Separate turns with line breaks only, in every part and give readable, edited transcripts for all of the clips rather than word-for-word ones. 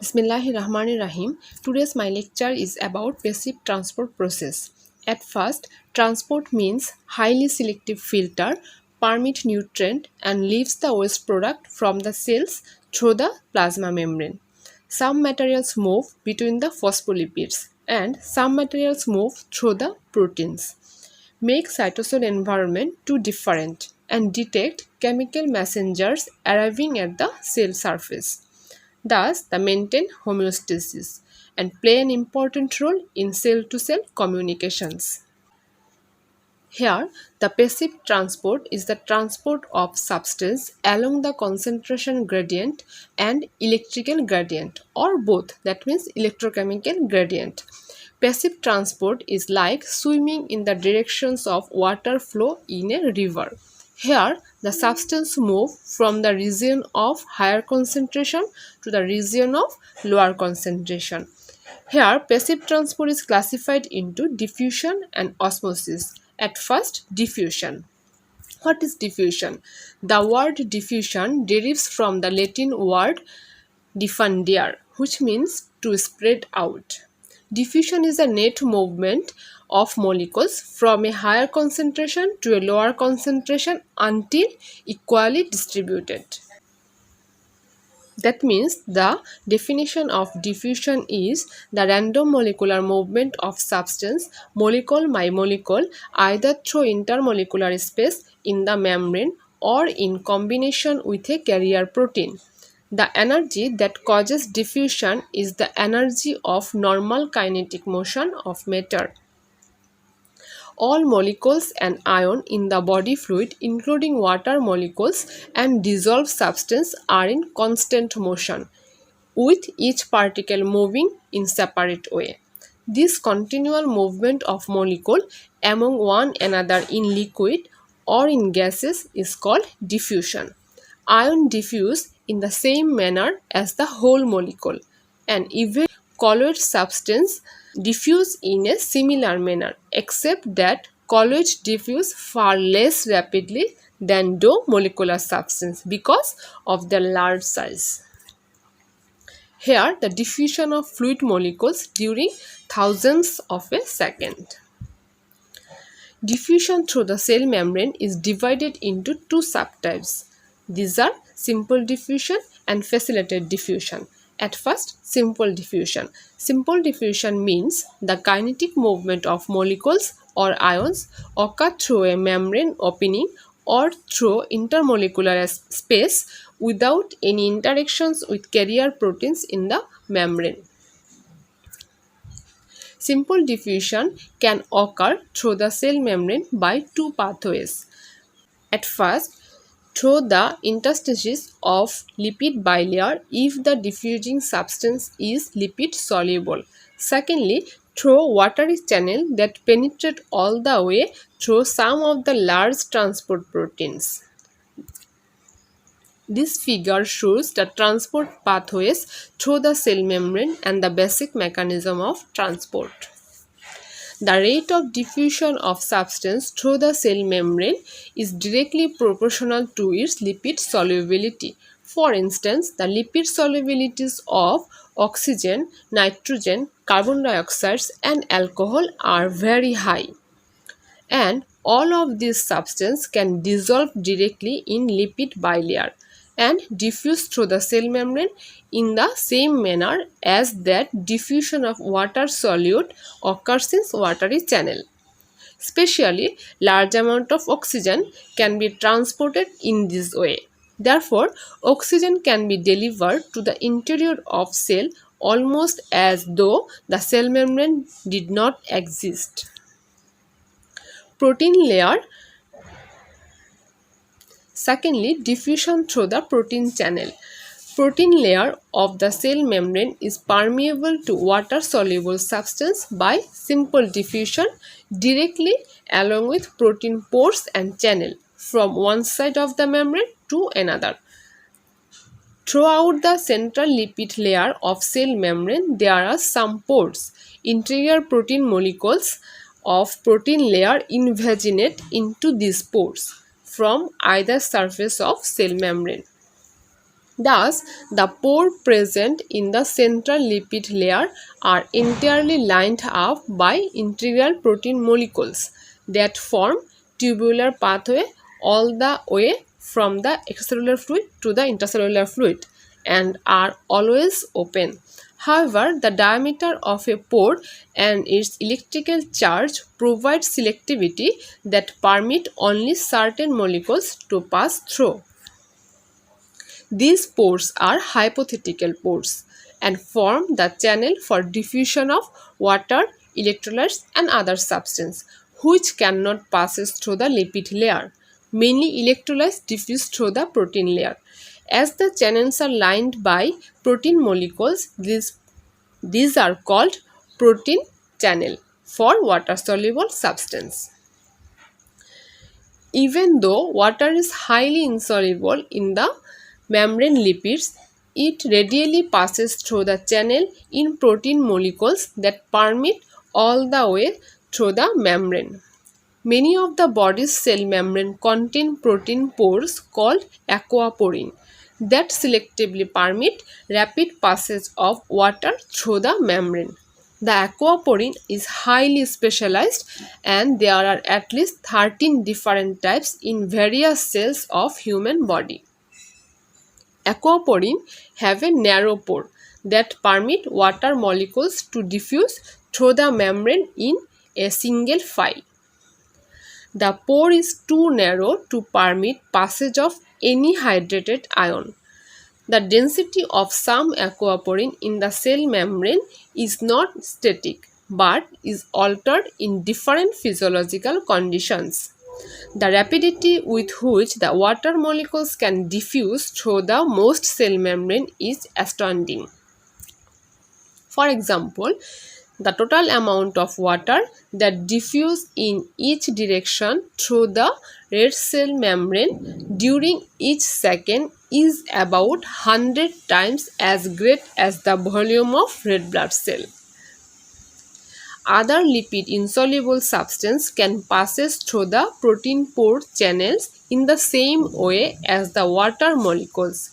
Bismillahirrahmanirrahim. Today's my lecture is about passive transport process. At first, transport means highly selective filter, permit nutrient and leaves the waste product from the cells through the plasma membrane. Some materials move between the phospholipids and some materials move through the proteins. Make cytosol environment too different and detect chemical messengers arriving at the cell surface. Thus, they maintain homeostasis and play an important role in cell-to-cell communications. Here, the passive transport is the transport of substance along the concentration gradient and electrical gradient, or both, that means electrochemical gradient. Passive transport is like swimming in the directions of water flow in a river. Here, the substance move from the region of higher concentration to the region of lower concentration. Here, passive transport is classified into diffusion and osmosis. At first, diffusion. What is diffusion? The word diffusion derives from the Latin word diffundere, which means to spread out. Diffusion is a net movement of molecules from a higher concentration to a lower concentration until equally distributed. That means the definition of diffusion is the random molecular movement of substance molecule by molecule either through intermolecular space in the membrane or in combination with a carrier protein. The energy that causes diffusion is the energy of normal kinetic motion of matter. All molecules and ion in the body fluid, including water molecules and dissolved substance, are in constant motion, with each particle moving in separate way. This continual movement of molecule among one another in liquid or in gases is called diffusion. Ion diffuse in the same manner as the whole molecule, and even colloid substance diffuse in a similar manner, except that colloids diffuse far less rapidly than do molecular substance because of their large size. Here, the diffusion of fluid molecules during thousands of a second. Diffusion through the cell membrane is divided into two subtypes. These are simple diffusion and facilitated diffusion. At first, simple diffusion. Simple diffusion means the kinetic movement of molecules or ions occur through a membrane opening or through intermolecular space without any interactions with carrier proteins in the membrane. Simple diffusion can occur through the cell membrane by two pathways. At first, through the interstices of lipid bilayer if the diffusing substance is lipid soluble. Secondly, through watery channel that penetrate all the way through some of the large transport proteins. This figure shows the transport pathways through the cell membrane and the basic mechanism of transport. The rate of diffusion of substance through the cell membrane is directly proportional to its lipid solubility. For instance, the lipid solubilities of oxygen, nitrogen, carbon dioxide and alcohol are very high. And all of these substances can dissolve directly in lipid bilayer and diffuse through the cell membrane in the same manner as that diffusion of water solute occurs in watery channel. Especially, large amount of oxygen can be transported in this way. Therefore, oxygen can be delivered to the interior of cell almost as though the cell membrane did not exist. Protein layer. Secondly, diffusion through the protein channel. Protein layer of the cell membrane is permeable to water-soluble substance by simple diffusion directly along with protein pores and channel from one side of the membrane to another. Throughout the central lipid layer of cell membrane, there are some pores. Interior protein molecules of protein layer invaginate into these pores from either surface of cell membrane. Thus, the pores present in the central lipid layer are entirely lined up by integral protein molecules that form tubular pathway all the way from the extracellular fluid to the intercellular fluid and are always open. However, the diameter of a pore and its electrical charge provide selectivity that permit only certain molecules to pass through. These pores are hypothetical pores and form the channel for diffusion of water, electrolytes and other substances which cannot pass through the lipid layer. Mainly electrolytes diffuse through the protein layer. As the channels are lined by protein molecules, these are called protein channel for water soluble substance. Even though water is highly insoluble in the membrane lipids, it readily passes through the channel in protein molecules that permeate all the way through the membrane. Many of the body's cell membrane contain protein pores called aquaporin that selectively permit rapid passage of water through the membrane. The aquaporin is highly specialized and there are at least 13 different types in various cells of human body. Aquaporin have a narrow pore that permit water molecules to diffuse through the membrane in a single file. The pore is too narrow to permit passage of any hydrated ion. The density of some aquaporin in the cell membrane is not static but is altered in different physiological conditions. The rapidity with which the water molecules can diffuse through the most cell membrane is astounding. For example, the total amount of water that diffuse in each direction through the red cell membrane during each second is about 100 times as great as the volume of red blood cell. Other lipid insoluble substance can passes through the protein pore channels in the same way as the water molecules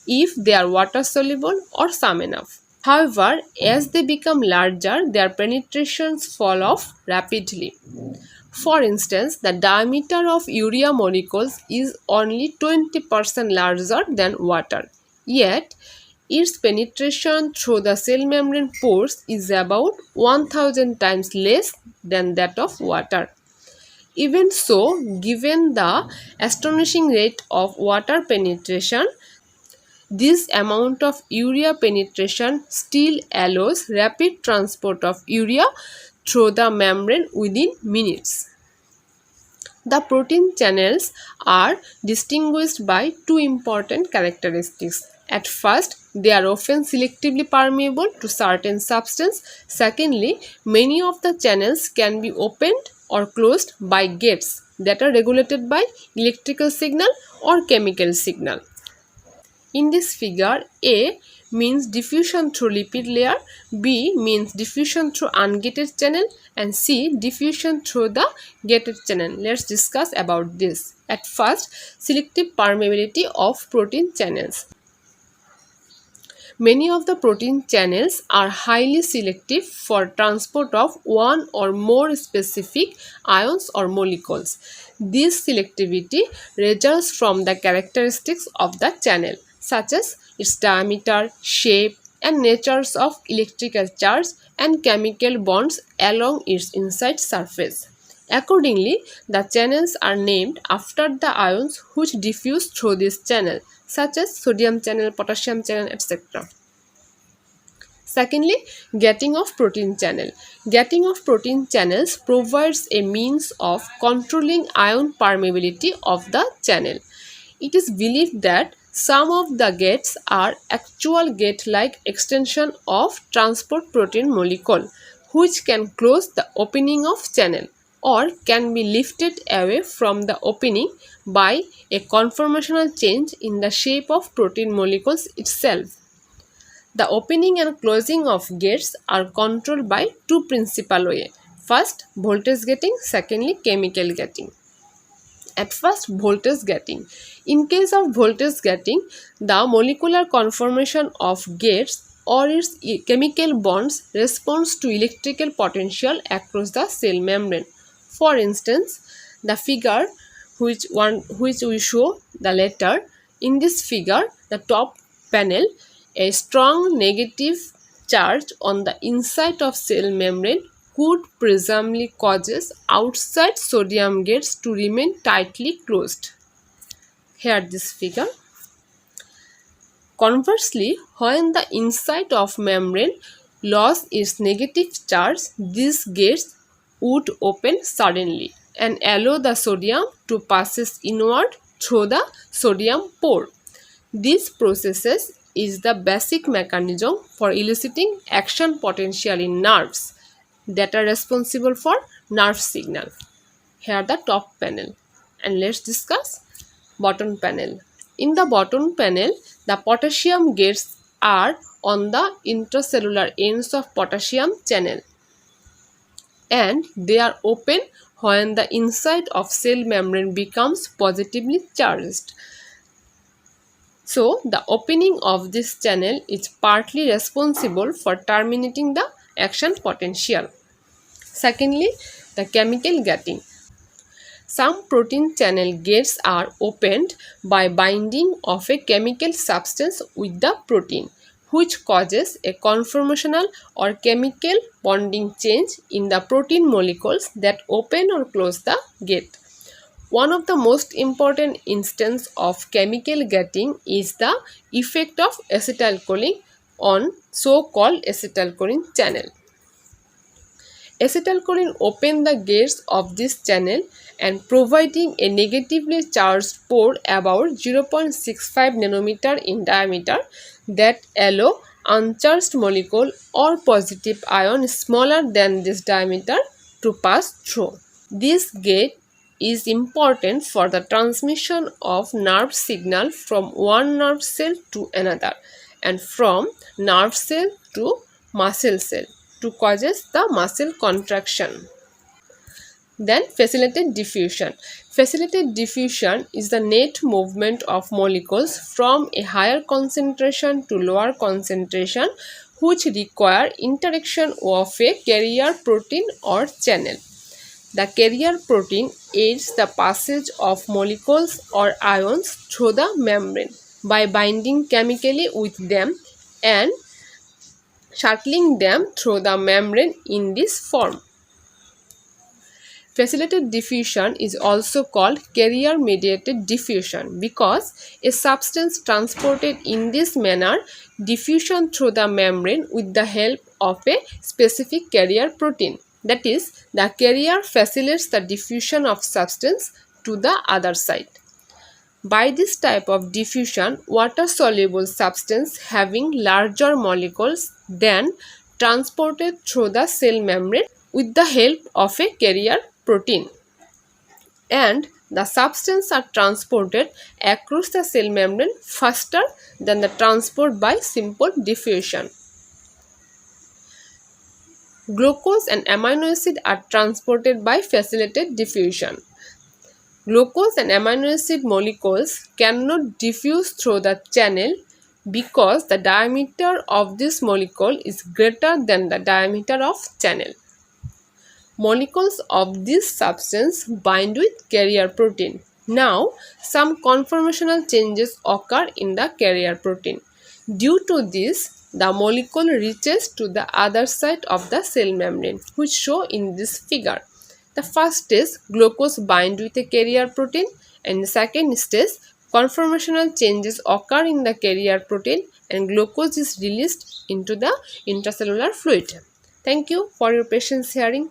if they are water soluble or some enough. However, as they become larger, their penetrations fall off rapidly. For instance, the diameter of urea molecules is only 20% larger than water, yet its penetration through the cell membrane pores is about 1000 times less than that of water. Even so, given the astonishing rate of water penetration, this amount of urea penetration still allows rapid transport of urea through the membrane within minutes. The protein channels are distinguished by two important characteristics. At first, they are often selectively permeable to certain substance. Secondly, many of the channels can be opened or closed by gates that are regulated by electrical signal or chemical signal. In this figure, A means diffusion through lipid layer, B means diffusion through ungated channel and C diffusion through the gated channel. Let's discuss about this. At first, selective permeability of protein channels. Many of the protein channels are highly selective for transport of one or more specific ions or molecules. This selectivity results from the characteristics of the channel, such as its diameter, shape, and natures of electrical charge and chemical bonds along its inside surface. Accordingly, the channels are named after the ions which diffuse through this channel, such as sodium channel, potassium channel, etc. Secondly, gating of protein channel. Gating of protein channels provides a means of controlling ion permeability of the channel. It is believed that some of the gates are actual gate-like extension of transport protein molecule, which can close the opening of channel or can be lifted away from the opening by a conformational change in the shape of protein molecules itself. The opening and closing of gates are controlled by two principal ways. First, voltage gating, secondly, chemical gating. At first, voltage gating. In case of voltage gating, the molecular conformation of gates or its chemical bonds responds to electrical potential across the cell membrane. For instance, the figure which we show the later, in this figure, the top panel, a strong negative charge on the inside of cell membrane could presumably causes outside sodium gates to remain tightly closed. Here this figure. Conversely, when the inside of membrane lost its negative charge, these gates would open suddenly and allow the sodium to passes inward through the sodium pore. These processes is the basic mechanism for eliciting action potential in nerves that are responsible for nerve signal. Here the top panel, and let's discuss bottom panel. In the bottom panel, the potassium gates are on the intracellular ends of potassium channel and they are open when the inside of cell membrane becomes positively charged. So, the opening of this channel is partly responsible for terminating the action potential. Secondly, the chemical gating. Some protein channel gates are opened by binding of a chemical substance with the protein, which causes a conformational or chemical bonding change in the protein molecules that open or close the gate. One of the most important instances of chemical gating is the effect of acetylcholine on so-called acetylcholine channel. Acetylcholine opens the gates of this channel and providing a negatively charged pore about 0.65 nanometer in diameter that allow uncharged molecule or positive ion smaller than this diameter to pass through. This gate is important for the transmission of nerve signal from one nerve cell to another and from nerve cell to muscle cell to causes the muscle contraction. Then facilitated diffusion. Facilitated diffusion is the net movement of molecules from a higher concentration to lower concentration which require interaction of a carrier protein or channel. The carrier protein aids the passage of molecules or ions through the membrane by binding chemically with them and shuttling them through the membrane in this form. Facilitated diffusion is also called carrier-mediated diffusion because a substance transported in this manner diffusion through the membrane with the help of a specific carrier protein. That is, the carrier facilitates the diffusion of substance to the other side. By this type of diffusion, water-soluble substance having larger molecules than transported through the cell membrane with the help of a carrier protein, and the substance are transported across the cell membrane faster than the transport by simple diffusion. Glucose and amino acid are transported by facilitated diffusion. Glucose and amino acid molecules cannot diffuse through the channel because the diameter of this molecule is greater than the diameter of channel. Molecules of this substance bind with carrier protein. Now, some conformational changes occur in the carrier protein. Due to this, the molecule reaches to the other side of the cell membrane, which show in this figure. The first stage, glucose bind with a carrier protein, and the second stage, conformational changes occur in the carrier protein and glucose is released into the intracellular fluid. Thank you for your patience hearing.